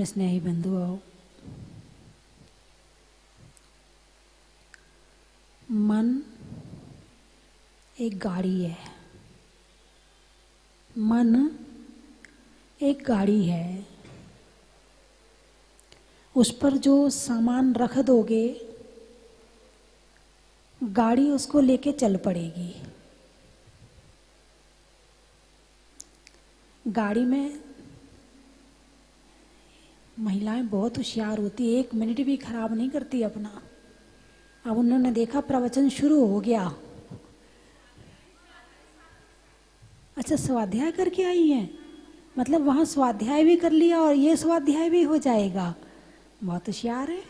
मेरे स्नेही बंधुओं, मन एक गाड़ी है। मन एक गाड़ी है। उस पर जो सामान रख दोगे, गाड़ी उसको लेके चल पड़ेगी। गाड़ी में महिलाएं बहुत होशियार होती, 1 मिनट भी खराब नहीं करती अपना। अब उन्होंने देखा प्रवचन शुरू हो गया, अच्छा स्वाध्याय करके आई हैं, मतलब वहाँ स्वाध्याय भी कर लिया और ये स्वाध्याय भी हो जाएगा। बहुत होशियार है।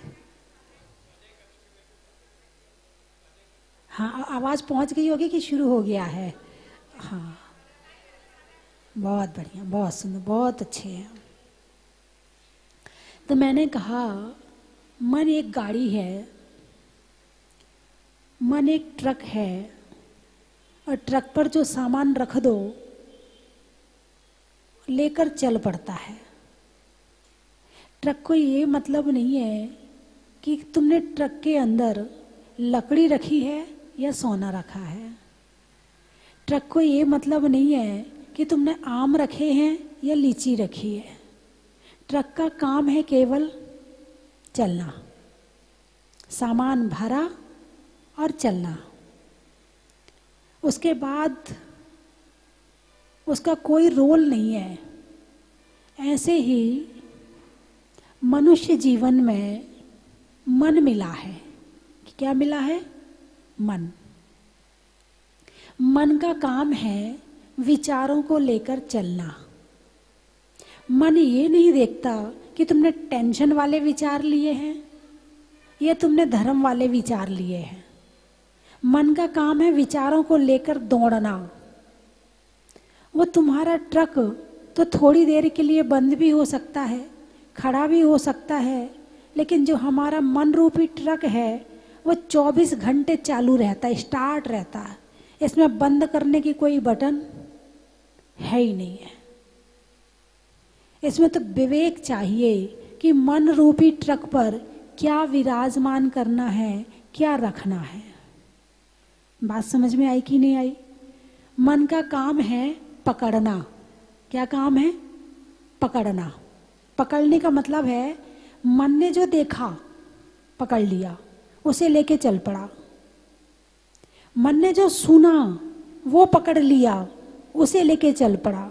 हाँ, आवाज़ पहुँच गई होगी कि शुरू हो गया है। हाँ, बहुत बढ़िया, बहुत सुंदर, बहुत अच्छे हैं। तो मैंने कहा मन एक गाड़ी है, मन एक ट्रक है, और ट्रक पर जो सामान रख दो लेकर चल पड़ता है। ट्रक को ये मतलब नहीं है कि तुमने ट्रक के अंदर लकड़ी रखी है या सोना रखा है। ट्रक को ये मतलब नहीं है कि तुमने आम रखे हैं या लीची रखी है। ट्रक का काम है केवल चलना, सामान भरा और चलना। उसके बाद उसका कोई रोल नहीं है। ऐसे ही मनुष्य जीवन में मन मिला है। क्या मिला है? मन। मन का काम है विचारों को लेकर चलना। मन ये नहीं देखता कि तुमने टेंशन वाले विचार लिए हैं या तुमने धर्म वाले विचार लिए हैं। मन का काम है विचारों को लेकर दौड़ना। वो तुम्हारा ट्रक तो थोड़ी देर के लिए बंद भी हो सकता है, खड़ा भी हो सकता है, लेकिन जो हमारा मन रूपी ट्रक है वो 24 घंटे चालू रहता है, स्टार्ट रहता है। इसमें बंद करने की कोई बटन है ही नहीं है। इसमें तो विवेक चाहिए कि मन रूपी ट्रक पर क्या विराजमान करना है, क्या रखना है। बात समझ में आई कि नहीं आई? मन का काम है पकड़ना। क्या काम है? पकड़ना। पकड़ने का मतलब है मन ने जो देखा पकड़ लिया, उसे लेके चल पड़ा। मन ने जो सुना वो पकड़ लिया, उसे लेके चल पड़ा।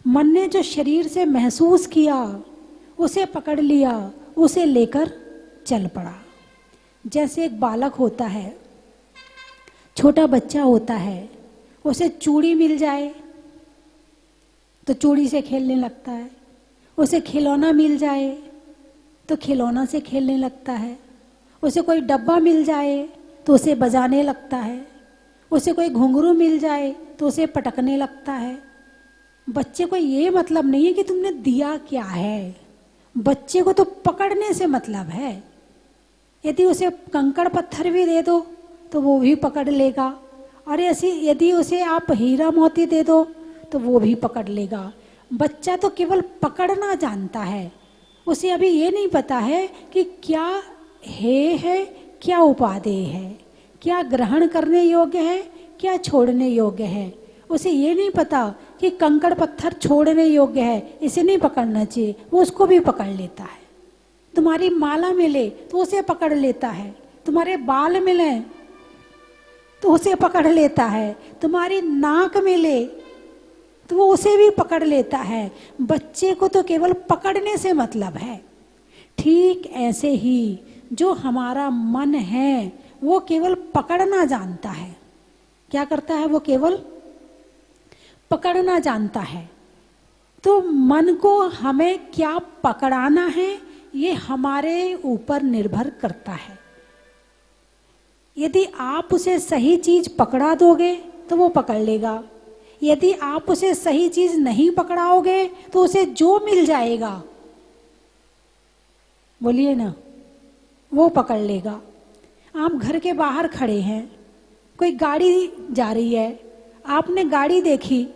मन ने जो शरीर से महसूस किया उसे पकड़ लिया, उसे लेकर चल पड़ा। जैसे एक बालक होता है, छोटा बच्चा होता है, उसे चूड़ी मिल जाए तो चूड़ी से खेलने लगता है। उसे खिलौना मिल जाए तो खिलौना से खेलने लगता है। उसे कोई डब्बा मिल जाए तो उसे बजाने लगता है। उसे कोई घुंघरू मिल जाए तो उसे पटकने लगता है। बच्चे को ये मतलब नहीं है कि तुमने दिया क्या है, बच्चे को तो पकड़ने से मतलब है। यदि उसे कंकड़ पत्थर भी दे दो तो वो भी पकड़ लेगा, और ऐसी यदि उसे आप हीरा मोती दे दो तो वो भी पकड़ लेगा। बच्चा तो केवल पकड़ना जानता है। उसे अभी ये नहीं पता है कि क्या है, क्या उपादेय है, क्या ग्रहण करने योग्य है, क्या छोड़ने योग्य है। उसे ये नहीं पता कि कंकड़ पत्थर छोड़ने योग्य है, इसे नहीं पकड़ना चाहिए, वो उसको भी पकड़ लेता है। तुम्हारी माला मिले तो उसे पकड़ लेता है, तुम्हारे बाल मिले तो उसे पकड़ लेता है, तुम्हारी नाक मिले तो वो उसे भी पकड़ लेता है। बच्चे को तो केवल पकड़ने से मतलब है। ठीक ऐसे ही जो हमारा मन है वो केवल पकड़ना जानता है। क्या करता है? वो केवल पकड़ना जानता है। तो मन को हमें क्या पकड़ाना है ये हमारे ऊपर निर्भर करता है। यदि आप उसे सही चीज पकड़ा दोगे तो वो पकड़ लेगा। यदि आप उसे सही चीज नहीं पकड़ाओगे तो उसे जो मिल जाएगा, बोलिए ना, वो पकड़ लेगा। आप घर के बाहर खड़े हैं, कोई गाड़ी जा रही है, आपने गाड़ी देखी,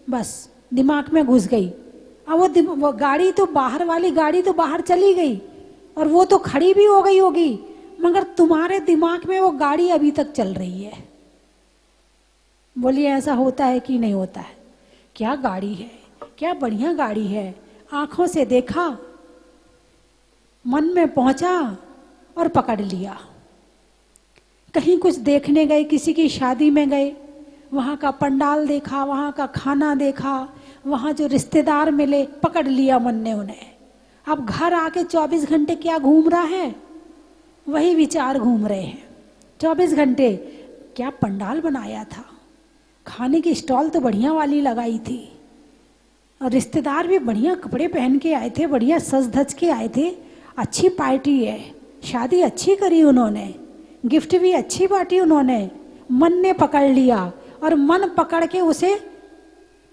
बस दिमाग में घुस गई, अब वो गाड़ी तो बाहर वाली गाड़ी तो बाहर चली गई और वो तो खड़ी भी हो गई होगी, मगर तुम्हारे दिमाग में वो गाड़ी अभी तक चल रही है। बोलिए ऐसा होता है कि नहीं होता है? क्या गाड़ी है, क्या बढ़िया गाड़ी है, आंखों से देखा, मन में पहुंचा और पकड़ लिया। कहीं कुछ देखने गए, किसी की शादी में गए, वहाँ का पंडाल देखा, वहाँ का खाना देखा, वहाँ जो रिश्तेदार मिले, पकड़ लिया मन ने उन्हें। अब घर आके 24 घंटे क्या घूम रहा है? वही विचार घूम रहे हैं 24 घंटे। क्या पंडाल बनाया था, खाने की स्टॉल तो बढ़िया वाली लगाई थी, और रिश्तेदार भी बढ़िया कपड़े पहन के आए थे, बढ़िया सज धज के आए थे, अच्छी पार्टी है, शादी अच्छी करी उन्होंने, गिफ्ट भी अच्छी बांटी उन्होंने। मन ने पकड़ लिया और मन पकड़ के उसे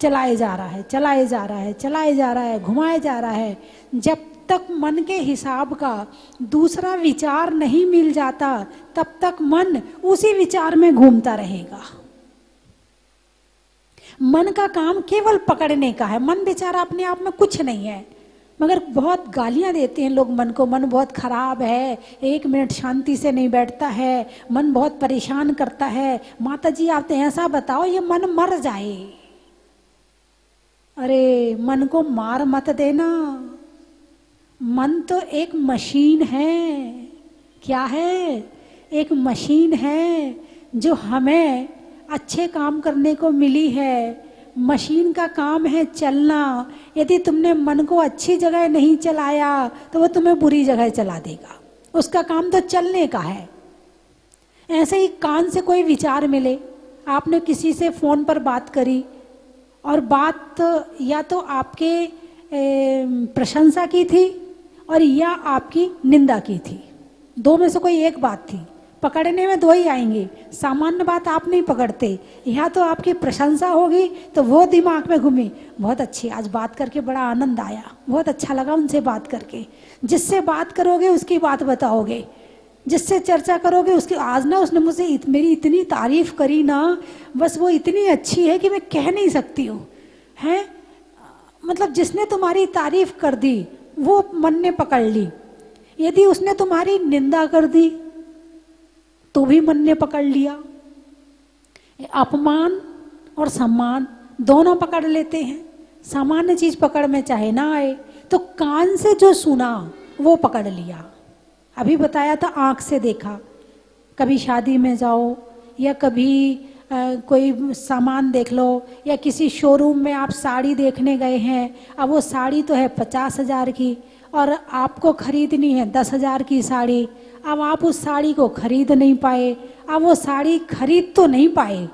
चलाए जा रहा है, चलाए जा रहा है, चलाए जा रहा है, घुमाए जा रहा है। जब तक मन के हिसाब का दूसरा विचार नहीं मिल जाता, तब तक मन उसी विचार में घूमता रहेगा। मन का काम केवल पकड़ने का है। मन बेचारा अपने आप में कुछ नहीं है, मगर बहुत गालियां देते हैं लोग मन को। मन बहुत खराब है, 1 मिनट शांति से नहीं बैठता है, मन बहुत परेशान करता है। माता जी आप तो ऐसा बताओ ये मन मर जाए। अरे मन को मार मत देना, मन तो एक मशीन है। क्या है? एक मशीन है जो हमें अच्छे काम करने को मिली है। मशीन का काम है चलना। यदि तुमने मन को अच्छी जगह नहीं चलाया तो वो तुम्हें बुरी जगह चला देगा। उसका काम तो चलने का है। ऐसे ही कान से कोई विचार मिले, आपने किसी से फोन पर बात करी और बात या तो आपके प्रशंसा की थी और या आपकी निंदा की थी, दो में से कोई एक बात थी। पकड़ने में 2 ही आएंगे, सामान्य बात आप नहीं पकड़ते। या तो आपकी प्रशंसा होगी तो वो दिमाग में घूमी, बहुत अच्छी, आज बात करके बड़ा आनंद आया, बहुत अच्छा लगा उनसे बात करके। जिससे बात करोगे उसकी बात बताओगे, जिससे चर्चा करोगे उसकी, आज ना उसने मुझसे मेरी इतनी तारीफ करी ना, बस वो इतनी अच्छी है कि मैं कह नहीं सकती हूँ, हैं। मतलब जिसने तुम्हारी तारीफ कर दी वो मन ने पकड़ ली। यदि उसने तुम्हारी निंदा कर दी तो भी मन ने पकड़ लिया। अपमान और सम्मान दोनों पकड़ लेते हैं। सामान्य चीज पकड़ में चाहे ना आए तो कान से जो सुना वो पकड़ लिया। अभी बताया था आंख से देखा, कभी शादी में जाओ या कभी कोई सामान देख लो, या किसी शोरूम में आप साड़ी देखने गए हैं। अब वो साड़ी तो है 50,000 की और आपको खरीदनी है 10,000 की साड़ी। अब आप उस साड़ी को खरीद नहीं पाए। अब वो साड़ी खरीद तो नहीं पाए,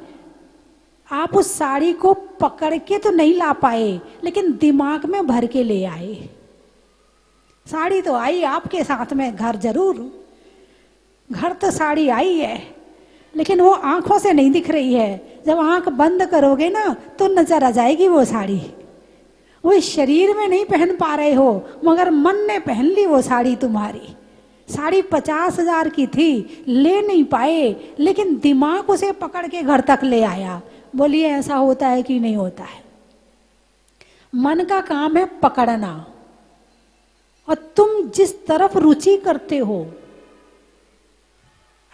आप उस साड़ी को पकड़ के तो नहीं ला पाए, लेकिन दिमाग में भर के ले आए। साड़ी तो आई आपके साथ में, घर जरूर, घर तो साड़ी आई है, लेकिन वो आंखों से नहीं दिख रही है। जब आंख बंद करोगे ना तो नजर आ जाएगी वो साड़ी। वो शरीर में नहीं पहन पा रहे हो, मगर मन ने पहन ली वो साड़ी तुम्हारी। साड़ी 50,000 की थी, ले नहीं पाए, लेकिन दिमाग उसे पकड़ के घर तक ले आया। बोलिए ऐसा होता है कि नहीं होता है? मन का काम है पकड़ना, और तुम जिस तरफ रुचि करते हो,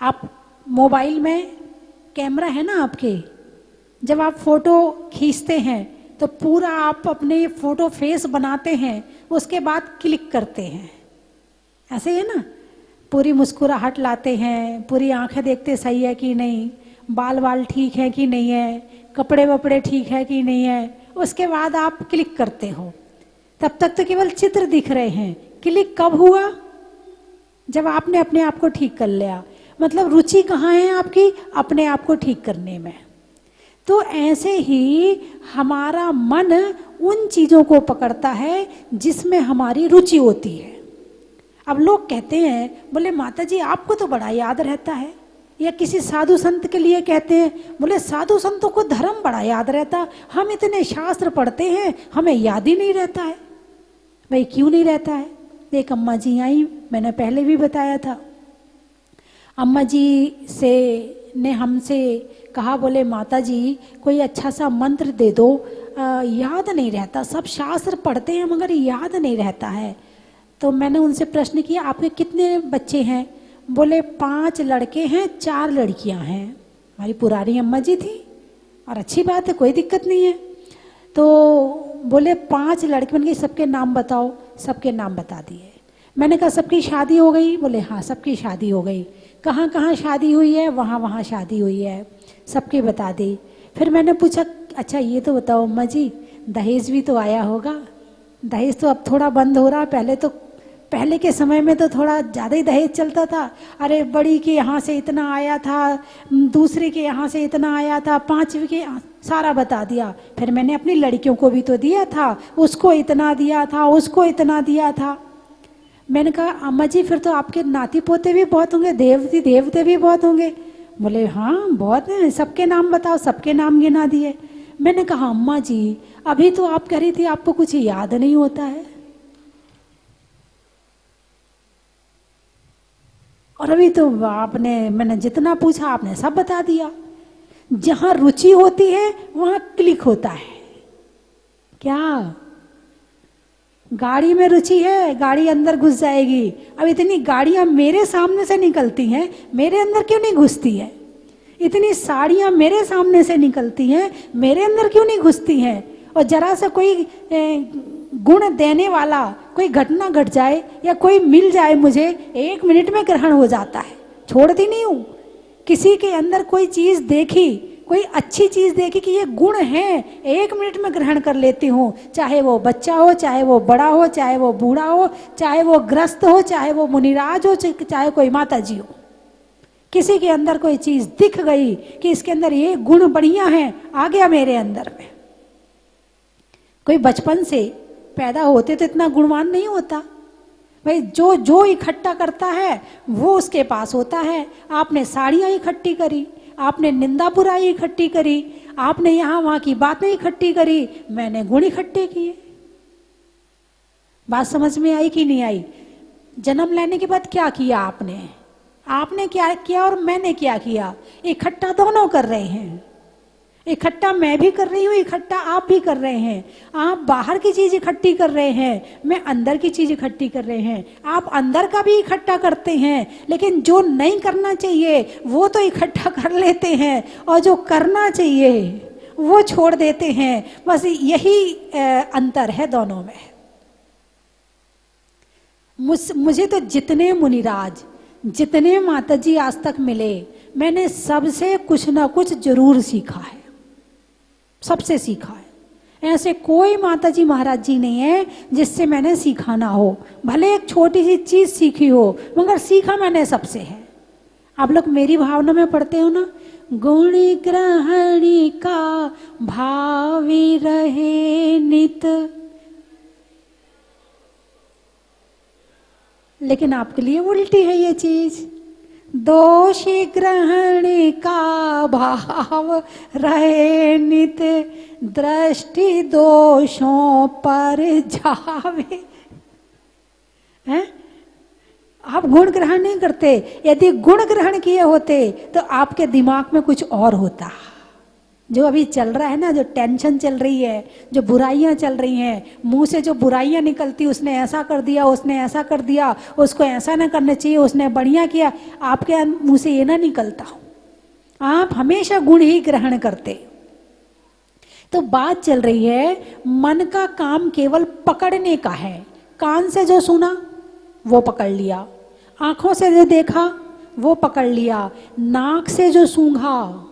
आप मोबाइल में कैमरा है ना आपके, जब आप फोटो खींचते हैं तो पूरा आप अपने फोटो फेस बनाते हैं, उसके बाद क्लिक करते हैं, ऐसे है ना। पूरी मुस्कुराहट लाते हैं, पूरी आंखें देखते सही है कि नहीं, बाल वाल ठीक है कि नहीं है, कपड़े वपड़े ठीक है कि नहीं है, उसके बाद आप क्लिक करते हो। तब तक तो केवल चित्र दिख रहे हैं। क्लिक कब हुआ? जब आपने अपने आप को ठीक कर लिया। मतलब रुचि कहाँ है आपकी? अपने आप को ठीक करने में। तो ऐसे ही हमारा मन उन चीजों को पकड़ता है जिसमें हमारी रुचि होती है। अब लोग कहते हैं, बोले माता जी आपको तो बड़ा याद रहता है, या किसी साधु संत के लिए कहते हैं, बोले साधु संतों को धर्म बड़ा याद रहता, हम इतने शास्त्र पढ़ते हैं हमें याद ही नहीं रहता है। भाई क्यों नहीं रहता है? एक अम्मा जी आई, मैंने पहले भी बताया था। अम्मा जी से ने हमसे कहा, बोले माता जी कोई अच्छा सा मंत्र दे दो, याद नहीं रहता, सब शास्त्र पढ़ते हैं मगर याद नहीं रहता है। तो मैंने उनसे प्रश्न किया, आपके कितने बच्चे हैं? बोले 5 लड़के हैं 4 लड़कियां हैं। हमारी पुरानी अम्मा जी थी, और अच्छी बात है, कोई दिक्कत नहीं है। तो बोले 5 लड़के, बन गए, सबके नाम बताओ। सबके नाम बता दिए। मैंने कहा सबकी शादी हो गई? बोले हाँ सबकी शादी हो गई। कहाँ कहाँ शादी हुई है? वहाँ वहाँ शादी हुई है। सबके बता दी। फिर मैंने पूछा, अच्छा ये तो बताओ अम्मा जी, दहेज भी तो आया होगा? दहेज तो अब थोड़ा बंद हो रहा, पहले के समय में तो थोड़ा ज़्यादा ही दहेज चलता था। अरे बड़ी के यहाँ से इतना आया था, दूसरे के यहाँ से इतना आया था, 5वीं के सारा बता दिया। फिर मैंने अपनी लड़कियों को भी तो दिया था, उसको इतना दिया था, उसको इतना दिया था। मैंने कहा अम्मा जी फिर तो आपके नाती पोते भी बहुत होंगे, देवते भी बहुत होंगे? बोले हाँ बहुत हैं, सबके नाम बताओ। सबके नाम गिना दिए। मैंने कहा अम्मा जी अभी तो आप कह रही थी आपको कुछ याद नहीं होता है, और अभी तो मैंने जितना पूछा आपने सब बता दिया। जहां रुचि होती है वहां क्लिक होता है। क्या गाड़ी में रुचि है, गाड़ी अंदर घुस जाएगी। अब इतनी गाड़ियां मेरे सामने से निकलती हैं, मेरे अंदर क्यों नहीं घुसती है? इतनी साड़ियां मेरे सामने से निकलती हैं, मेरे अंदर क्यों नहीं घुसती हैं? और जरा सा कोई गुण देने वाला कोई घटना घट जाए या कोई मिल जाए मुझे, 1 मिनट में ग्रहण हो जाता है, छोड़ती नहीं हूँ। किसी के अंदर कोई चीज़ देखी, कोई अच्छी चीज़ देखी कि ये गुण है, 1 मिनट में ग्रहण कर लेती हूँ। चाहे वो बच्चा हो, चाहे वो बड़ा हो, चाहे वो बूढ़ा हो, चाहे वो ग्रस्त हो, चाहे वो मुनिराज हो, चाहे कोई माता जी हो। किसी के अंदर कोई चीज़ दिख गई कि इसके अंदर ये गुण बढ़िया है, आ गया मेरे अंदर में। कोई बचपन से पैदा होते तो इतना गुणवान नहीं होता भाई, जो जो इकट्ठा करता है वो उसके पास होता है। आपने साड़ियाँ इकट्ठी करी, आपने निंदा बुराई इकट्ठी करी, आपने यहाँ वहाँ की बातें इकट्ठी करी, मैंने गुण इकट्ठे किए। बात समझ में आई कि नहीं आई? जन्म लेने के बाद क्या किया आपने क्या किया और मैंने क्या किया? इकट्ठा दोनों कर रहे हैं। इकट्ठा मैं भी कर रही हूँ, इकट्ठा आप भी कर रहे हैं। आप बाहर की चीज इकट्ठी कर रहे हैं, मैं अंदर की चीज इकट्ठी कर रहे हैं। आप अंदर का भी इकट्ठा करते हैं, लेकिन जो नहीं करना चाहिए वो तो इकट्ठा कर लेते हैं, और जो करना चाहिए वो छोड़ देते हैं। बस यही अंतर है दोनों में। मुझे तो जितने मुनिराज, जितने माताजी आज तक मिले, मैंने सबसे कुछ ना कुछ जरूर सीखा है, सबसे सीखा है। ऐसे कोई माताजी महाराज जी नहीं है जिससे मैंने सीखा ना हो। भले एक छोटी सी चीज सीखी हो, मगर सीखा मैंने सबसे है। आप लोग मेरी भावना में पढ़ते हो ना, गुण ग्रहणी का भावी रहे नित, लेकिन आपके लिए उल्टी है ये चीज। दोष ग्रहण का भाव रहे नित, दृष्टि दोषों पर जावे। हैं? आप गुण ग्रहण नहीं करते। यदि गुण ग्रहण किए होते तो आपके दिमाग में कुछ और होता। जो अभी चल रहा है ना, जो टेंशन चल रही है, जो बुराइयां चल रही हैं, मुंह से जो बुराइयां निकलती, उसने ऐसा कर दिया, उसने ऐसा कर दिया, उसको ऐसा ना करना चाहिए, उसने बढ़िया किया, आपके मुंह से ये ना निकलता। आप हमेशा गुण ही ग्रहण करते। तो बात चल रही है, मन का काम केवल पकड़ने का है। कान से जो सुना वो पकड़ लिया, आंखों से जो देखा वो पकड़ लिया, नाक से जो सूंघा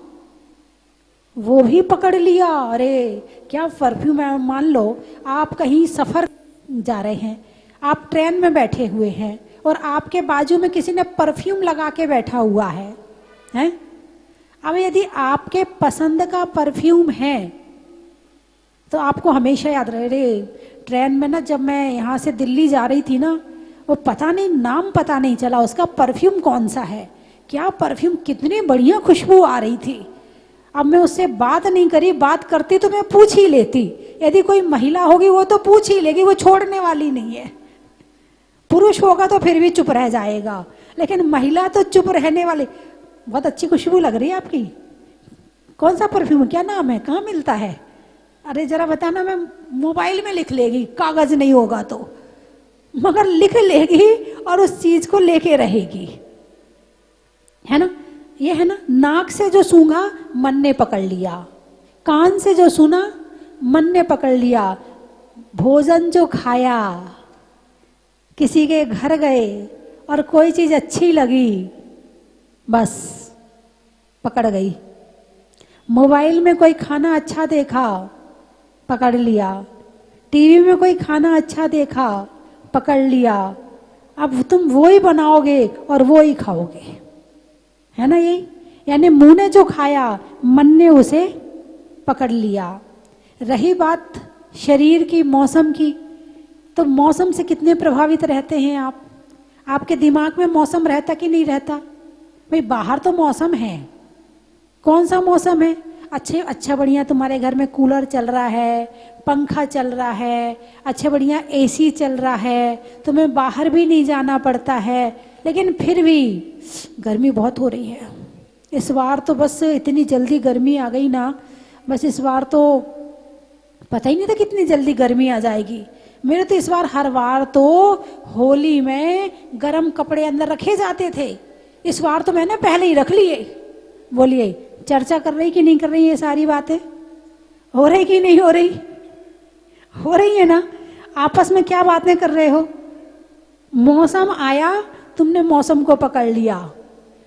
वो भी पकड़ लिया। अरे क्या परफ्यूम है। मान लो आप कहीं सफर जा रहे हैं, आप ट्रेन में बैठे हुए हैं और आपके बाजू में किसी ने परफ्यूम लगा के बैठा हुआ है, हैं? अब यदि आपके पसंद का परफ्यूम है तो आपको हमेशा याद रहे। रे ट्रेन में ना, जब मैं यहाँ से दिल्ली जा रही थी ना, वो पता नहीं, नाम पता नहीं चला उसका, परफ्यूम कौन सा है, क्या परफ्यूम, कितनी बढ़िया खुशबू आ रही थी। अब मैं उससे बात नहीं करी, बात करती तो मैं पूछ ही लेती। यदि कोई महिला होगी वो तो पूछ ही लेगी, वो छोड़ने वाली नहीं है। पुरुष होगा तो फिर भी चुप रह जाएगा, लेकिन महिला तो चुप रहने वाली। बहुत अच्छी खुशबू लग रही है आपकी, कौन सा परफ्यूम, क्या नाम है, कहाँ मिलता है, अरे जरा बताना, मैं मोबाइल में लिख लेगी, कागज नहीं होगा तो, मगर लिख लेगी और उस चीज को लेके रहेगी, है ना। ये है ना, नाक से जो सूंघा मन ने पकड़ लिया, कान से जो सुना मन ने पकड़ लिया, भोजन जो खाया, किसी के घर गए और कोई चीज अच्छी लगी, बस पकड़ गई। मोबाइल में कोई खाना अच्छा देखा, पकड़ लिया। टीवी में कोई खाना अच्छा देखा, पकड़ लिया। अब तुम वो ही बनाओगे और वो ही खाओगे, है ना। यही यानी मुंह ने जो खाया, मन ने उसे पकड़ लिया। रही बात शरीर की, मौसम की, तो मौसम से कितने प्रभावित रहते हैं आप? आपके दिमाग में मौसम रहता कि नहीं रहता? भाई बाहर तो मौसम है, कौन सा मौसम है? अच्छा बढ़िया तुम्हारे घर में कूलर चल रहा है, पंखा चल रहा है, अच्छा बढ़िया एसी चल रहा है, तुम्हें बाहर भी नहीं जाना पड़ता है, लेकिन फिर भी गर्मी बहुत हो रही है। इस बार तो बस इतनी जल्दी गर्मी आ गई ना, बस इस बार तो पता ही नहीं था कितनी जल्दी गर्मी आ जाएगी। मेरे तो इस बार हर बार तो होली में गर्म कपड़े अंदर रखे जाते थे, इस बार तो मैंने पहले ही रख लिए। बोलिए, चर्चा कर रही कि नहीं कर रही? ये सारी बातें हो रही कि नहीं हो रही? हो रही है ना। आपस में क्या बातें कर रहे हो? मौसम आया, तुमने मौसम को पकड़ लिया।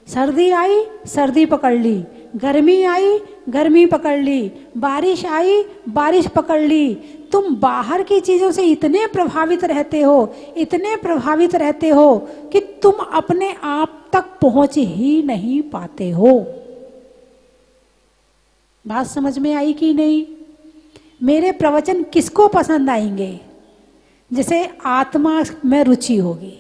सर्दी आई, सर्दी पकड़ ली। गर्मी आई, गर्मी पकड़ ली। बारिश आई, बारिश पकड़ ली। तुम बाहर की चीजों से इतने प्रभावित रहते हो, इतने प्रभावित रहते हो कि तुम अपने आप तक पहुंच ही नहीं पाते हो। बात समझ में आई कि नहीं? मेरे प्रवचन किसको पसंद आएंगे? जिसे आत्मा में रुचि होगी।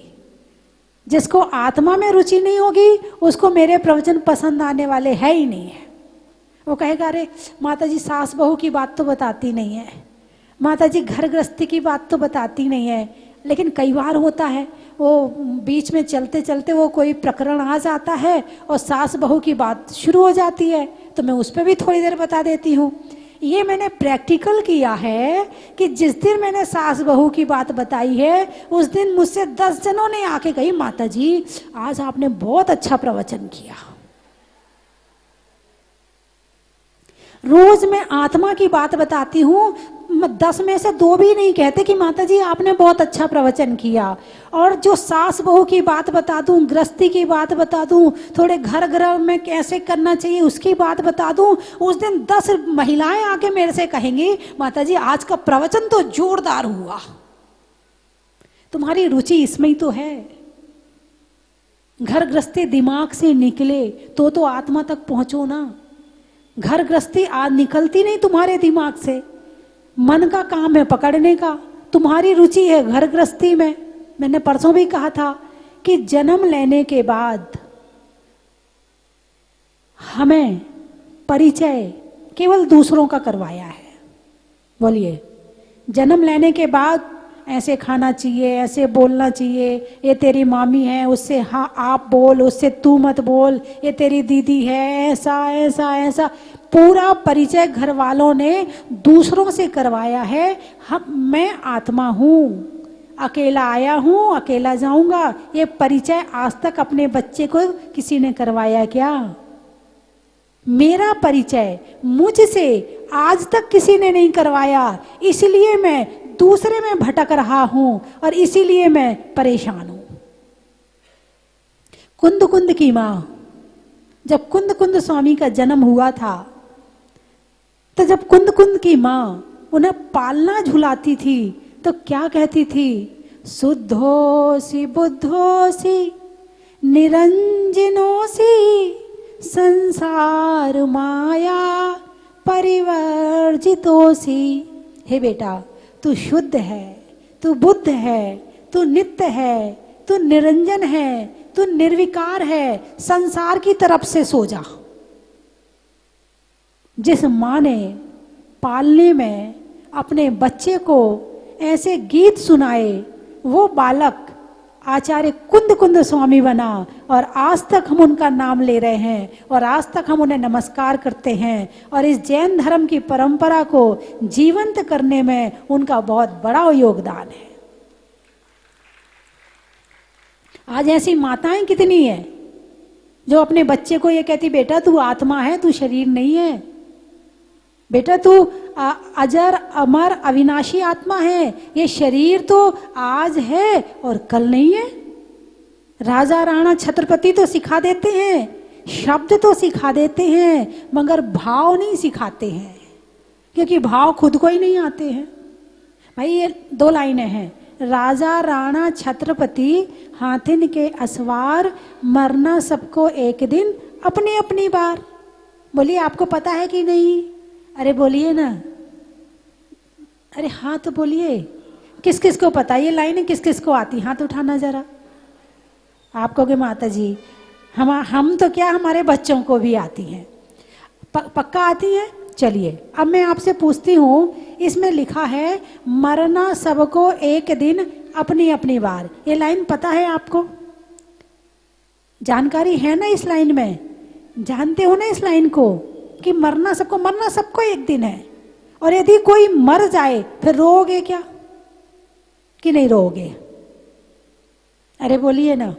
जिसको आत्मा में रुचि नहीं होगी, उसको मेरे प्रवचन पसंद आने वाले है ही नहीं है। वो कहेगा, अरे माता जी सास बहू की बात तो बताती नहीं है, माता जी घर गृहस्थी की बात तो बताती नहीं है। लेकिन कई बार होता है, वो बीच में चलते चलते वो कोई प्रकरण आ जाता है और सास बहू की बात शुरू हो जाती है, तो मैं उस पर भी थोड़ी देर बता देती हूँ। ये मैंने प्रैक्टिकल किया है कि जिस दिन मैंने सास बहू की बात बताई है, उस दिन मुझसे 10 जनों ने आके कही, माता जी आज आपने बहुत अच्छा प्रवचन किया। रोज मैं आत्मा की बात बताती हूँ, 10 में से 2 भी नहीं कहते कि माता जी आपने बहुत अच्छा प्रवचन किया। और जो सास बहू की बात बता दूं, गृहस्थी की बात बता दूं, थोड़े घर गृह में कैसे करना चाहिए उसकी बात बता दूं, उस दिन 10 महिलाएं आके मेरे से कहेंगी, माता जी आज का प्रवचन तो जोरदार हुआ। तुम्हारी रुचि इसमें ही तो है। घर गृहस्थी दिमाग से निकले तो आत्मा तक पहुंचो ना। घर गृहस्थी आज निकलती नहीं तुम्हारे दिमाग से, मन का काम है पकड़ने का। तुम्हारी रुचि है घर गृहस्थी में। मैंने परसों भी कहा था कि जन्म लेने के बाद हमें परिचय केवल दूसरों का करवाया है। बोलिए, जन्म लेने के बाद ऐसे खाना चाहिए, ऐसे बोलना चाहिए, ये तेरी मामी है उससे हाँ आप बोल, उससे तू मत बोल, ये तेरी दीदी है, ऐसा ऐसा ऐसा पूरा परिचय घर वालों ने दूसरों से करवाया है। मैं आत्मा हूँ, अकेला आया हूँ, अकेला जाऊंगा, ये परिचय आज तक अपने बच्चे को किसी ने करवाया क्या? मेरा परिचय मुझसे आज तक किसी ने नहीं करवाया, इसलिए मैं दूसरे में भटक रहा हूं और इसीलिए मैं परेशान हूं। कुंद कुंद की मां, जब कुंद कुंद स्वामी का जन्म हुआ था, तो जब कुंद कुंद की मां उन्हें पालना झुलाती थी तो क्या कहती थी? शुद्धोसी बुद्धोसी निरंजनोसी संसार माया परिवर्जितोसी। हे बेटा, तू शुद्ध है, तू बुद्ध है, तू नित्य है, तू निरंजन है, तू निर्विकार है, संसार की तरफ से सो जा। जिस माँ ने पालने में अपने बच्चे को ऐसे गीत सुनाए, वो बालक आचार्य कुंद कुंद स्वामी बना और आज तक हम उनका नाम ले रहे हैं और आज तक हम उन्हें नमस्कार करते हैं और इस जैन धर्म की परंपरा को जीवंत करने में उनका बहुत बड़ा योगदान है। आज ऐसी माताएं कितनी है जो अपने बच्चे को ये कहती, बेटा तू आत्मा है, तू शरीर नहीं है, बेटा तू अजर अमर अविनाशी आत्मा है, ये शरीर तो आज है और कल नहीं है। राजा राणा छत्रपति तो सिखा देते हैं, शब्द तो सिखा देते हैं, मगर भाव नहीं सिखाते हैं, क्योंकि भाव खुद को ही नहीं आते हैं। भाई ये 2 लाइनें हैं, राजा राणा छत्रपति हाथिन के असवार, मरना सबको एक दिन अपनी अपनी बार। बोलिए आपको पता है कि नहीं? अरे बोलिए ना, अरे हाँ तो बोलिए, किस किस को पता ये लाइनें, किस किस को आती? हाथ उठाना जरा। आप कहोगे माता जी हम तो क्या, हमारे बच्चों को भी आती हैं। पक्का आती है? चलिए अब मैं आपसे पूछती हूँ, इसमें लिखा है मरना सबको एक दिन अपनी अपनी बार, ये लाइन पता है आपको? जानकारी है ना इस लाइन में? जानते हो ना इस लाइन को कि मरना सबको एक दिन है, और यदि कोई मर जाए फिर रोओगे क्या कि नहीं रोओगे? अरे बोलिए ना,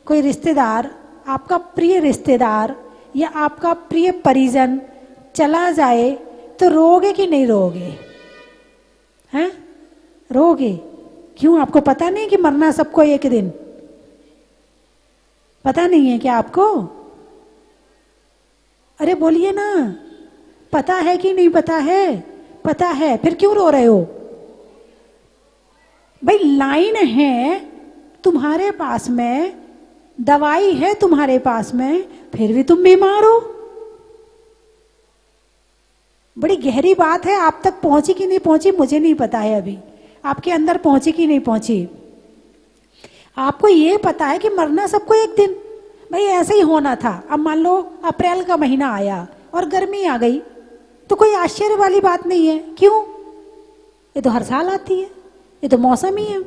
कोई रिश्तेदार, आपका प्रिय रिश्तेदार या आपका प्रिय परिजन चला जाए तो रोओगे कि नहीं रोओगे? हैं? रोओगे। क्यों? आपको पता नहीं कि मरना सबको एक दिन? पता नहीं है क्या आपको? अरे बोलिए ना, पता है कि नहीं पता है? पता है, फिर क्यों रो रहे हो? भाई लाइन है तुम्हारे पास में, दवाई है तुम्हारे पास में, फिर भी तुम बीमार हो। बड़ी गहरी बात है, आप तक पहुंची कि नहीं पहुंची मुझे नहीं पता है, अभी आपके अंदर पहुंची कि नहीं पहुंची। आपको ये पता है कि मरना सबको एक दिन, भाई ऐसे ही होना था। अब मान लो अप्रैल का महीना आया और गर्मी आ गई, तो कोई आश्चर्य वाली बात नहीं है। क्यों? ये तो हर साल आती है, ये तो मौसम ही है,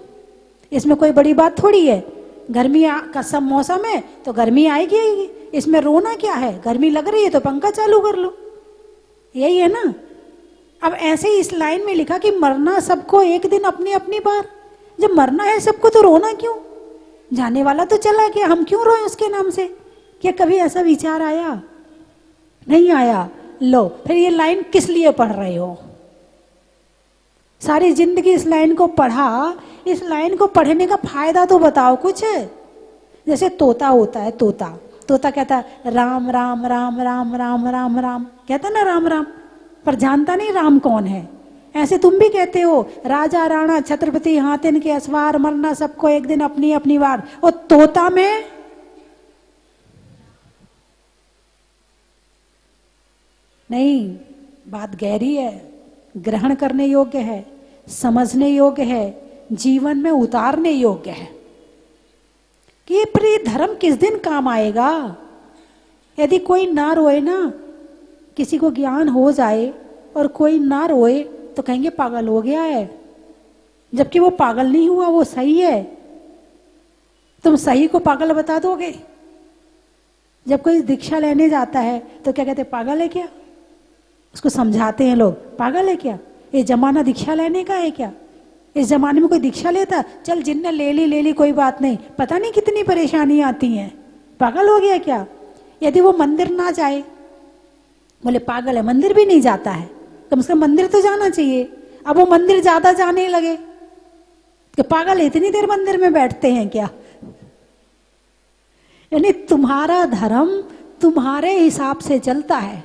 इसमें कोई बड़ी बात थोड़ी है। गर्मी का सब मौसम है तो गर्मी आएगी आएगी, इसमें रोना क्या है? गर्मी लग रही है तो पंखा चालू कर लो, यही है ना। अब ऐसे ही इस लाइन में लिखा कि मरना सबको एक दिन अपनी अपनी बार। जब मरना है सबको तो रोना क्यों? जाने वाला तो चला गया, हम क्यों रोए उसके नाम से? क्या कभी ऐसा विचार आया? नहीं आया। लो फिर ये लाइन किस लिए पढ़ रहे हो? सारी जिंदगी इस लाइन को पढ़ा, इस लाइन को पढ़ने का फायदा तो बताओ कुछ। जैसे तोता होता है, तोता कहता है राम राम राम राम राम राम राम, कहता ना राम राम, पर जानता नहीं राम कौन है। ऐसे तुम भी कहते हो राजा राणा छत्रपति हाथिन के असवार, मरना सबको एक दिन अपनी अपनी बार। और तोता में नहीं, बात गहरी है, ग्रहण करने योग्य है, समझने योग्य है, जीवन में उतारने योग्य है कि ये प्रिय धर्म किस दिन काम आएगा। यदि कोई ना रोए ना, किसी को ज्ञान हो जाए और कोई ना रोए तो कहेंगे पागल हो गया है, जबकि वो पागल नहीं हुआ, वो सही है। तुम सही को पागल बता दोगे? जब कोई दीक्षा लेने जाता है तो क्या कहते, पागल है क्या? उसको समझाते हैं लोग, पागल है क्या? ये जमाना दीक्षा लेने का है क्या? इस जमाने में कोई दीक्षा लेता? चल जिनने ले ली कोई बात नहीं, पता नहीं कितनी परेशानी आती हैं, पागल हो गया क्या? यदि वो मंदिर ना जाए, बोले पागल है, मंदिर भी नहीं जाता है, कम से कम मंदिर तो जाना चाहिए। अब वो मंदिर ज्यादा जाने लगे कि पागल है, इतनी देर मंदिर में बैठते हैं क्या? यानी तुम्हारा धर्म तुम्हारे हिसाब से चलता है,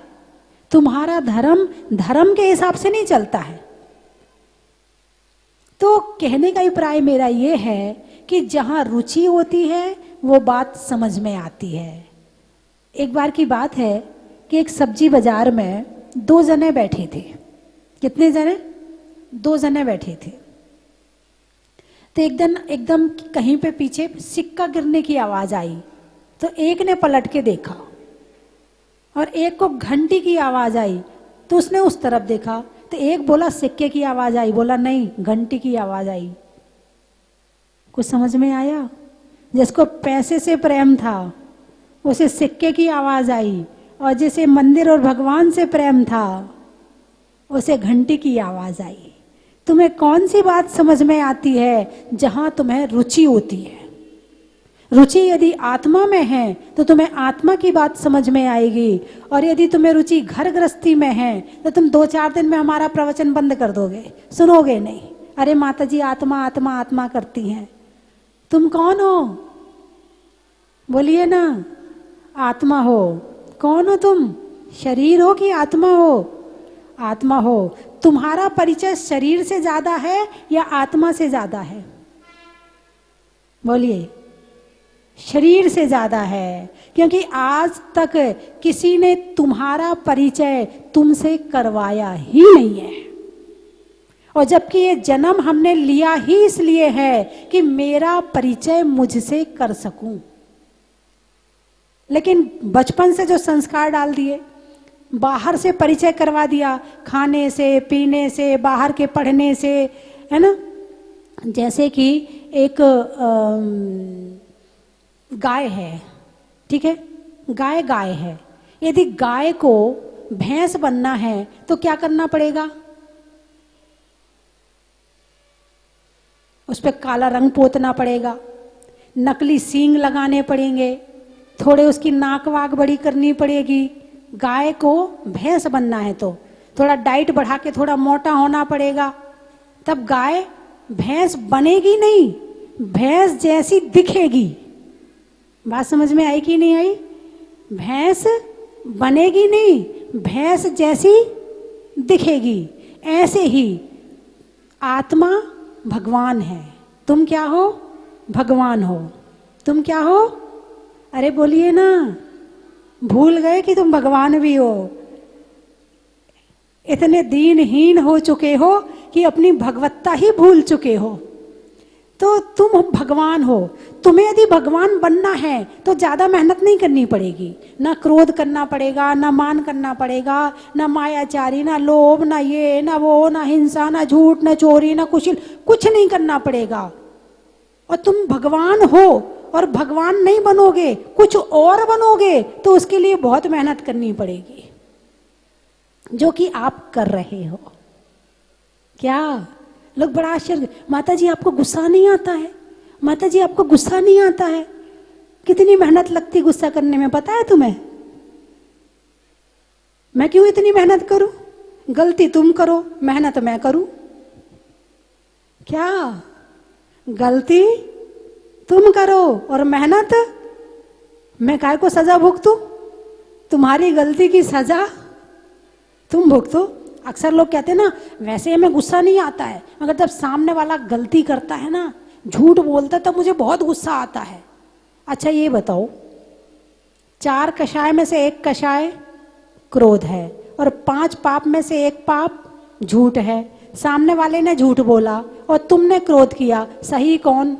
तुम्हारा धर्म धर्म के हिसाब से नहीं चलता है। तो कहने का अभिप्राय मेरा ये है कि जहां रुचि होती है वो बात समझ में आती है। एक बार की बात है कि एक सब्जी बाजार में 2 जने बैठे थे। कितने जने? 2 जने बैठे थे। तो एकदम कहीं पे पीछे सिक्का गिरने की आवाज आई, तो एक ने पलट के देखा, और एक को घंटी की आवाज आई तो उसने उस तरफ देखा। तो एक बोला सिक्के की आवाज आई, बोला नहीं घंटी की आवाज आई। कुछ समझ में आया? जिसको पैसे से प्रेम था उसे सिक्के की आवाज आई, और जिसे मंदिर और भगवान से प्रेम था उसे घंटी की आवाज आई। तुम्हें कौन सी बात समझ में आती है? जहां तुम्हें रुचि होती है। रुचि यदि आत्मा में है तो तुम्हें आत्मा की बात समझ में आएगी, और यदि तुम्हें रुचि घर गृहस्थी में है तो तुम 2-4 दिन में हमारा प्रवचन बंद कर दोगे, सुनोगे नहीं। अरे माता जी आत्मा आत्मा आत्मा करती हैं। तुम कौन हो? बोलिए ना। आत्मा हो। कौन हो तुम? शरीर हो कि आत्मा हो? आत्मा हो। तुम्हारा परिचय शरीर से ज्यादा है या आत्मा से ज्यादा है? बोलिए। शरीर से ज्यादा है, क्योंकि आज तक किसी ने तुम्हारा परिचय तुमसे करवाया ही नहीं है। और जबकि ये जन्म हमने लिया ही इसलिए है कि मेरा परिचय मुझसे कर सकूं। लेकिन बचपन से जो संस्कार डाल दिए, बाहर से परिचय करवा दिया, खाने से, पीने से, बाहर के पढ़ने से, है ना। जैसे कि एक गाय है, ठीक है, गाय गाय है। यदि गाय को भैंस बनना है तो क्या करना पड़ेगा? उस पर काला रंग पोतना पड़ेगा, नकली सींग लगाने पड़ेंगे, थोड़े उसकी नाक वाक बड़ी करनी पड़ेगी। गाय को भैंस बनना है तो थोड़ा डाइट बढ़ा के थोड़ा मोटा होना पड़ेगा, तब गाय भैंस बनेगी नहीं, भैंस जैसी दिखेगी। बात समझ में आई कि नहीं आई? भैंस बनेगी नहीं, भैंस जैसी दिखेगी। ऐसे ही आत्मा भगवान है। तुम क्या हो? भगवान हो। तुम क्या हो? अरे बोलिए ना। भूल गए कि तुम भगवान भी हो। इतने दीनहीन हो चुके हो कि अपनी भगवत्ता ही भूल चुके हो। तो तुम भगवान हो। तुम्हें यदि भगवान बनना है तो ज्यादा मेहनत नहीं करनी पड़ेगी। ना क्रोध करना पड़ेगा, ना मान करना पड़ेगा, ना मायाचारी, ना लोभ, ना ये ना वो, ना हिंसा, ना झूठ, ना चोरी, ना कुछ नहीं करना पड़ेगा। और तुम भगवान हो, और भगवान नहीं बनोगे, कुछ और बनोगे, तो उसके लिए बहुत मेहनत करनी पड़ेगी, जो कि आप कर रहे हो। क्या लोग बड़ा आश्चर्य, माता जी आपको गुस्सा नहीं आता है? माता जी आपको गुस्सा नहीं आता है? कितनी मेहनत लगती गुस्सा करने में, पता है तुम्हें? मैं क्यों इतनी मेहनत करूं? गलती तुम करो, मेहनत मैं करूं। क्या गलती तुम करो और मेहनत मैं काय को सजा भुगतूं? तुम्हारी गलती की सजा तुम भुगतो। अक्सर लोग कहते हैं ना, वैसे हमें गुस्सा नहीं आता है, मगर जब सामने वाला गलती करता है ना, झूठ बोलता है, तब मुझे बहुत गुस्सा आता है। अच्छा ये बताओ, 4 कषाय में से 1 कषाय क्रोध है, और 5 पाप में से 1 पाप झूठ है। सामने वाले ने झूठ बोला और तुमने क्रोध किया, सही कौन?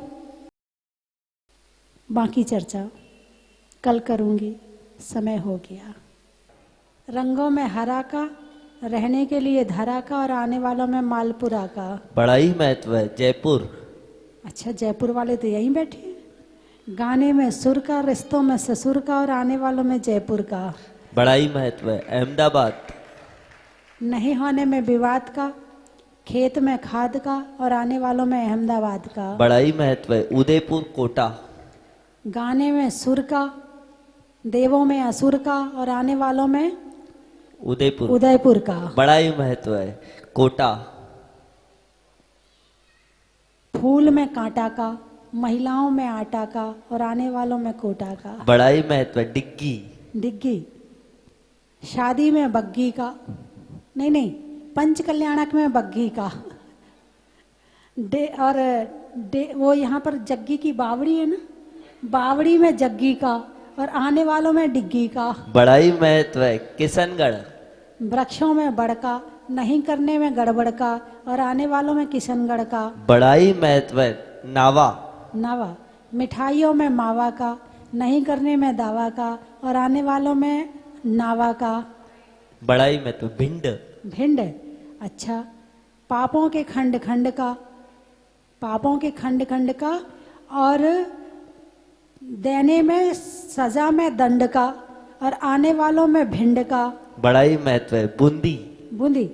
बाकी चर्चा कल करूंगी, समय हो गया। रंगों में हरा का, रहने के लिए धरा का, और आने वालों में मालपुरा का। बड़ा ही महत्व है। जयपुर। अच्छा जयपुर वाले तो यहीं बैठे हैं। गाने में सुर का, रिश्तों में ससुर का, और आने वालों में जयपुर का। बड़ा ही महत्व है। अहमदाबाद। नहीं होने में विवाद का, खेत में खाद का, और आने वालों में अहमदाबाद का। बड़ा ही महत्व है। उदयपुर कोटा। गाने में सुर का, देवों में असुर का, और आने वालों में उदयपुर। उदयपुर का। बड़ा ही महत्व है। कोटा। फूल में कांटा का, महिलाओं में आटा का, और आने वालों में कोटा का। बड़ा ही महत्व है। डिग्गी। डिग्गी। शादी में बग्गी का, नहीं पंच कल्याणक में बग्गी का। वो यहाँ पर जग्गी की बावड़ी है ना, बावड़ी में जग्गी का, और आने वालों में डिग्गी का। बड़ा ही महत्व है। किशनगढ़। वृक्षों में बड़का, नहीं करने में गड़बड़ का, और आने वालों में किशनगढ़ का। बड़ा ही महत्व है। नावा। नावा। मिठाइयों में मावा का, नहीं करने में दावा का, और आने वालों में नावा का। बड़ा ही महत्व। भिंड। भिंड। अच्छा, पापों के खंड खंड का, पापों के खंड खंड का, और देने में सजा में दंड का और आने वालों में भिंड का। बड़ा ही महत्व है बूंदी। बूंदी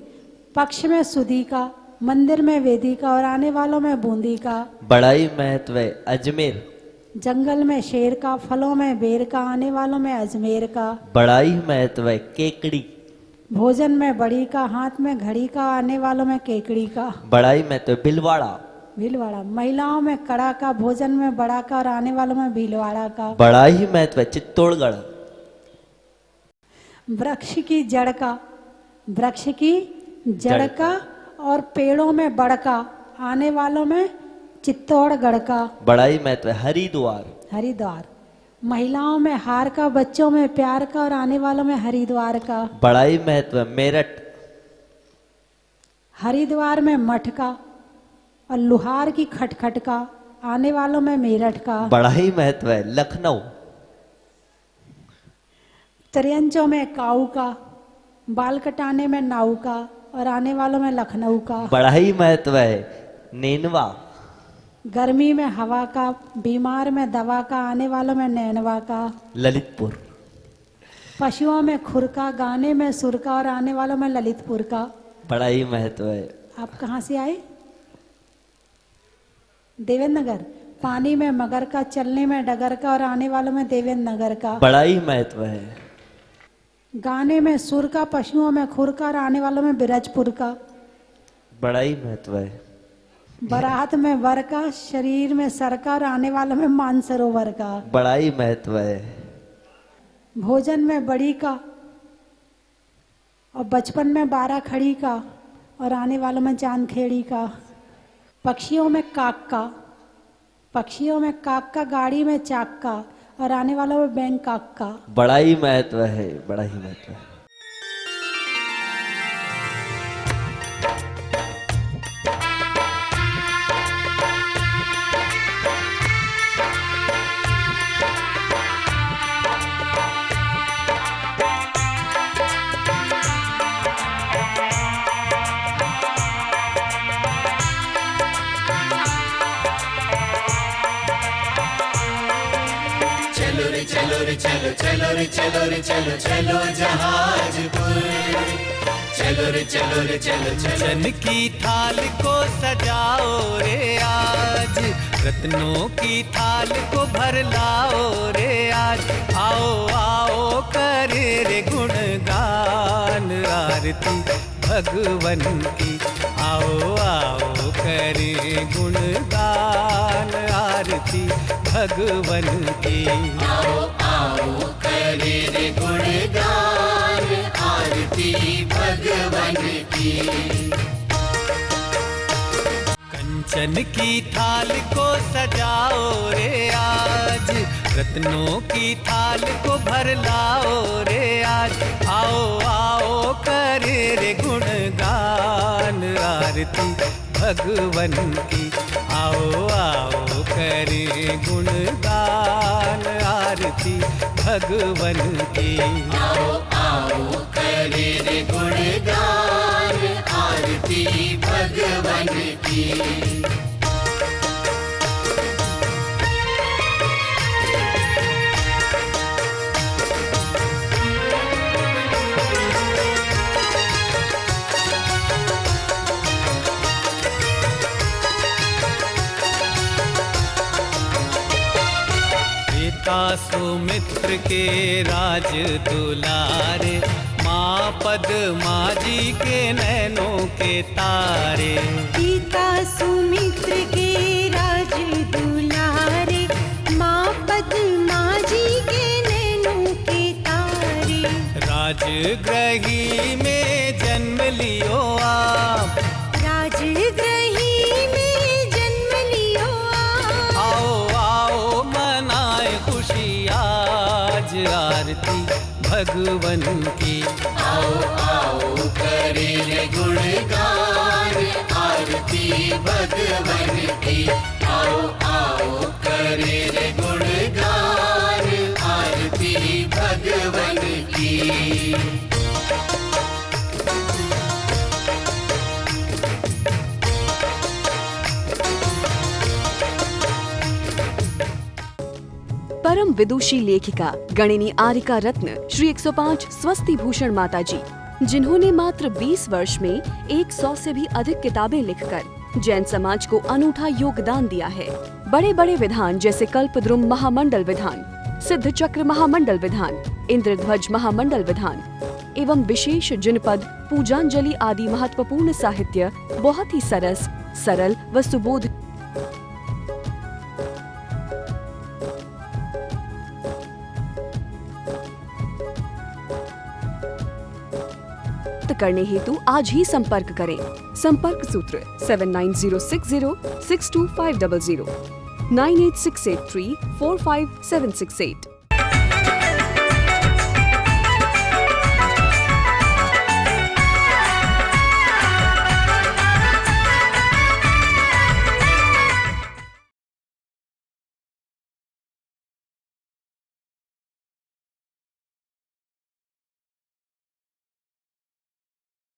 पक्ष में सुधी का, मंदिर में वेदी का और आने वालों में बूंदी का। बड़ा ही महत्व है अजमेर। जंगल में शेर का, फलों में बेर का, आने वालों में अजमेर का। बड़ा ही महत्व है केकड़ी। भोजन में बड़ी का, हाथ में घड़ी का, आने वालों में केकड़ी का। बड़ा ही महत्व है भिलवाड़ा। भीलवाड़ा महिलाओं में कड़ा का, भोजन में बड़ा का और आने वालों में भीलवाड़ा का। बड़ा ही महत्व है चित्तौड़गढ़। वृक्ष की जड़ का, वृक्ष की जड़ का और पेड़ों में बड़ का, आने वालों में चित्तौड़गढ़ का। बड़ा ही महत्व है हरिद्वार। हरिद्वार महिलाओं में हार का, बच्चों में प्यार का और आने वालों में हरिद्वार का। बड़ा ही महत्व है मेरठ। हरिद्वार में मठ का और लुहार की खटखट का, आने वालों में मेरठ का। बड़ा ही महत्व है लखनऊ। त्रियंचों में काऊ का, बाल कटाने में नाऊ का और आने वालों में लखनऊ का। बड़ा ही महत्व है नेनवा। गर्मी में हवा का, बीमार में दवा का, आने वालों में नैनवा का। ललितपुर। पशुओं में खुर का, गाने में सुर का और आने वालों में ललितपुर का। बड़ा ही महत्व है। आप कहाँ से आए? देवेंद्र नगर। पानी में मगर का, चलने में डगर का और आने वालों में देवेंद्र नगर का। बड़ा ही महत्व है गाने में सुर का, पशुओं में खुर का और आने वालों में बिरजपुर का। बड़ा ही महत्व है बारात में वर का, शरीर में सर का और आने वालों में मानसरोवर का। बड़ा ही महत्व है भोजन में बड़ी का और बचपन में 12 खड़ी का और आने वालों में चांद खेड़ी का। पक्षियों में काक का, पक्षियों में काक का, गाड़ी में चाक का और आने वालों में बैंकाक का। बड़ा ही महत्व है। बड़ा ही महत्व है चलो चलो रे चलो रे चलो चलो जहाजपुर। चलो रे चलो रे चलो चलो। चन की थाल को सजाओ रे आज, रत्नों की थाल को भर लाओ रे आज। आओ आओ करे रे गुणगान आरती भगवन की। आओ आओ करे गुणगान आरती भगवन की। आओ आओ करे रे गुणगान आरती भगवन की। कंचन की थाल को सजाओ रे आज, रत्नों की थाल को भर लाओ रे आज। आओ आओ करे रे गुणगान आरती भगवन की। आओ आओ करे गुणगान आरती भगवन की। आओ आओ करे रे गुणगान आरती भगवन की। सुमित्र के राज दुलारे, माँ पद्मा जी के नैनों के तारे। पिता सुमित्र के राज दुलारे, माँ पद्मा जी के नैनों के तारे। राजगृही में जन्म लियो आप, राजगृही में जन्म लियो आप। आओ आओ मनाए खुशी आज आरती भगवन की। आओ आओ करे रे गुणगान आरती भगवन की। आओ आओ करे रे गुणगान आरती भगवन की। परम विदुषी लेखिका गणिनी आरिका रत्न श्री 105 स्वस्ति भूषण माता जी, जिन्होंने मात्र 20 वर्ष में 100 से भी अधिक किताबें लिखकर जैन समाज को अनूठा योगदान दिया है। बड़े बड़े विधान जैसे कल्पद्रुम महामंडल विधान, सिद्ध चक्र महामंडल विधान, इंद्रध्वज महामंडल विधान एवं विशेष जिनपद, पूजांजलि आदि महत्वपूर्ण साहित्य बहुत ही सरस, सरल व सुबोध करने हेतु आज ही संपर्क करें। संपर्क सूत्र 7906062500 98683456768।